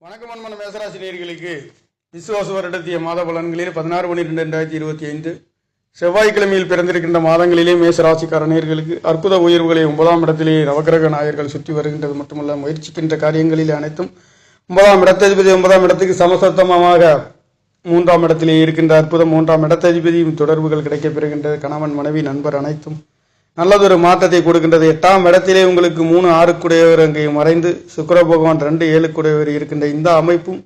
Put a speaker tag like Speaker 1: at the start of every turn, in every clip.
Speaker 1: வணக்கம் அன்பான மேசராசி நேயர்களுக்கு விசுவாச வருடத்திய மாத பலன்களில் 16/12/2025 செவ்வாய்க்கிழமையில் பிறந்திருக்கின்ற மாதங்களிலே மேசராசிக்கார நேயர்களுக்கு அற்புத உயர்வுகளை 9ஆம் இடத்திலே நவக்கிரக நாயர்கள் சுற்றி வருகின்றது மட்டுமல்ல, முயற்சிக்கின்ற காரியங்களில் அனைத்தும் 9ஆம் இடத்ததிபதி 9ஆம் இடத்துக்கு சமசத்தமமாக 3ஆம் இடத்திலே இருக்கின்ற அற்புதம் 3ஆம் இடத்ததிபதியும் தொடர்புகள் கிடைக்கப் பெறுகின்றது. கணவன் மனைவி நண்பர் அனைத்தும் நல்லதொரு மாற்றத்தை கொடுக்கின்றது. 8ஆம் இடத்திலே உங்களுக்கு 3 6 அங்கே மறைந்து சுக்கிர பகவான் 2 7 இருக்கின்ற இந்த அமைப்பும்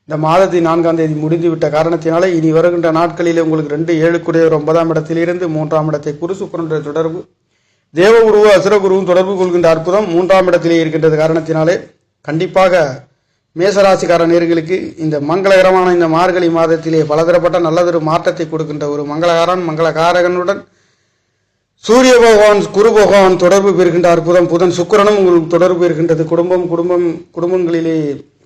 Speaker 1: இந்த மாதத்தின் 4ஆம் தேதி முடிந்துவிட்ட காரணத்தினாலே இனி வருகின்ற நாட்களிலே உங்களுக்கு 2 7 9ஆம் இடத்திலிருந்து 3ஆம் இடத்தை குரு சுக்கிரனுடைய தொடர்பு தேவ குருவும் அசுரகுருவும் தொடர்பு கொள்கின்ற அற்புதம் 3ஆம் இடத்திலே இருக்கின்றது காரணத்தினாலே கண்டிப்பாக மேசராசிக்கார நேயர்களுக்கு இந்த மங்களகரமான இந்த மார்கழி மாதத்திலே பலதரப்பட்ட நல்லதொரு மாற்றத்தை கொடுக்கின்ற ஒரு மங்களகாரகனுடன் சூரிய பகவான் குரு பகவான் தொடர்பு பெறுகின்ற அற்புதம் புதன் சுக்கிரனும் உங்களுக்கு தொடர்பு இருக்கின்றது. குடும்பங்களிலே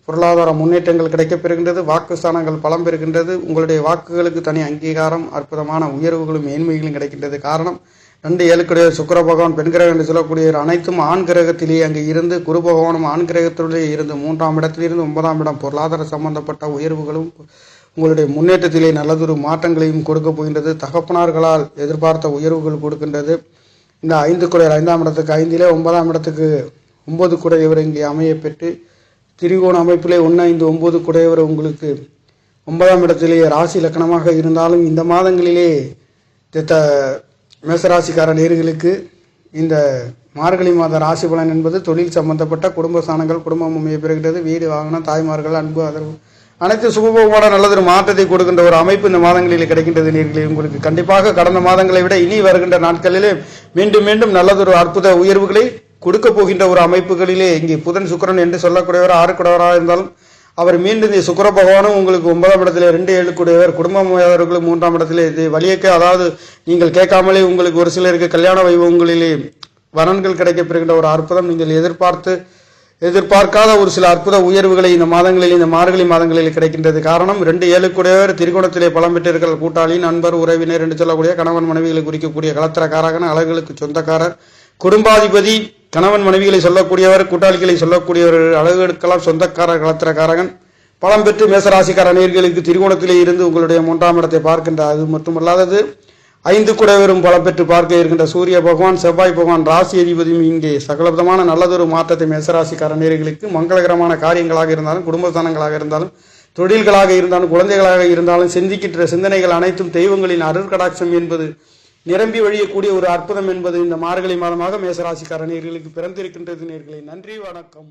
Speaker 1: பொருளாதார முன்னேற்றங்கள் கிடைக்கப் பெறுகின்றது. வாக்குஸ்தானங்கள் பலம் பெறுகின்றது. உங்களுடைய வாக்குகளுக்கு தனி அங்கீகாரம் அற்புதமான உயர்வுகளும் மேன்மைகளும் கிடைக்கின்றது. காரணம் 2 7 சுக்கிர பகவான் பெண் கிரகம் என்று சொல்லக்கூடிய அனைத்தும் ஆண் கிரகத்திலேயே அங்கே இருந்து குரு பகவானும் ஆண் கிரகத்திலே இருந்து 3ஆம் இடத்திலிருந்து 9ஆம் இடம் பொருளாதார சம்பந்தப்பட்ட உயர்வுகளும் உங்களுடைய முன்னேற்றத்திலே நல்லதொரு மாற்றங்களையும் கொடுக்க போகின்றது. தகப்பனார்களால் எதிர்பார்த்த உயர்வுகள் கொடுக்கின்றது. இந்த 5 5ஆம் இடத்துக்கு 5 9ஆம் இடத்துக்கு 9 இவர் இங்கே அமைய பெற்று திரிகோண அமைப்பிலே 1 5 9 இவர் உங்களுக்கு 9ஆம் இடத்திலே ராசி லக்கணமாக இருந்தாலும் இந்த மாதங்களிலே மேசராசிக்கார நேயர்களுக்கு இந்த மார்கழி மாத ராசி பலன் என்பது தொழில் சம்பந்தப்பட்ட குடும்ப ஸ்தானங்கள் குடும்பம் அமைய பெறுகிறது. வீடு வாகனம் தாய்மார்கள் அன்பு ஆதரவு அனைத்து சுபபோகமான நல்லதொரு மாற்றத்தை கொடுக்கின்ற ஒரு அமைப்பு இந்த மாதங்களில் கிடைக்கின்றது. நேயர்களே, உங்களுக்கு கண்டிப்பாக கடந்த மாதங்களை விட இனி வருகின்ற நாட்களிலே மீண்டும் மீண்டும் நல்லதொரு அற்புத உயர்வுகளை கொடுக்க போகின்ற ஒரு அமைப்புகளிலே இங்கே புதன் சுக்கிரன் என்று சொல்லக்கூடியவர் 6 இருந்தாலும் அவர் மீண்டும் இந்த சுக்கிர பகவானும் உங்களுக்கு 9ஆம் இடத்திலே 2 7 குடும்பமானவர்களும் 3ஆம் இடத்திலே வழியக்க, அதாவது நீங்கள் கேட்காமலே உங்களுக்கு ஒரு சிலருக்கு கல்யாண வைபவங்களிலே வரன்கள் கிடைக்கப்பெறுகின்ற ஒரு அற்புதம் நீங்கள் எதிர்பார்க்காத ஒரு சில அற்புத உயர்வுகளை இந்த மாதங்களில் இந்த மார்கழி மாதங்களில் கிடைக்கின்றது. காரணம் 2 7 திரிகோணத்திலே பலம் பெற்றிருக்கிற கூட்டாளி நண்பர் உறவினர் என்று சொல்லக்கூடிய கணவன் மனைவிகளை குறிக்கக்கூடிய கலத்திரக்காரகன் அழகுகளுக்கு சொந்தக்காரர் குடும்பாதிபதி கணவன் மனைவிகளை சொல்லக்கூடியவர் கூட்டாளிகளை சொல்லக்கூடியவர் அழகுகளுக்கெல்லாம் சொந்தக்காரர் கலத்திரக்காரகன் பலம் பெற்று மேசராசிக்கார நேயர்களுக்கு திரிகோணத்திலே இருந்து உங்களுடைய 3ஆம் இடத்தை பார்க்கின்ற அது மட்டுமல்லாதது 5 பலம் பெற்று பார்க்க இருக்கின்ற சூரிய பகவான் செவ்வாய் பகவான் ராசி அதிபதியும் இங்கே சகலவிதமான நல்லதொரு மாற்றத்தை மேசராசிக்கார நேயர்களுக்கு மங்களகரமான காரியங்களாக இருந்தாலும் குடும்பஸ்தானங்களாக இருந்தாலும் தொழில்களாக இருந்தாலும் குழந்தைகளாக இருந்தாலும் சிந்திக்கின்ற சிந்தனைகள் அனைத்தும் தெய்வங்களின் அருட்கடாட்சம் என்பது நிரம்பி வழியக்கூடிய ஒரு அற்புதம் என்பது இந்த மார்கழி மாதமாக மேசராசிக்கார நேயர்களுக்கு பிறந்திருக்கின்றது. நேயர்களே, நன்றி வணக்கம்.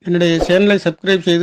Speaker 1: என்னுடைய சேனலை சப்ஸ்கிரைப் செய்து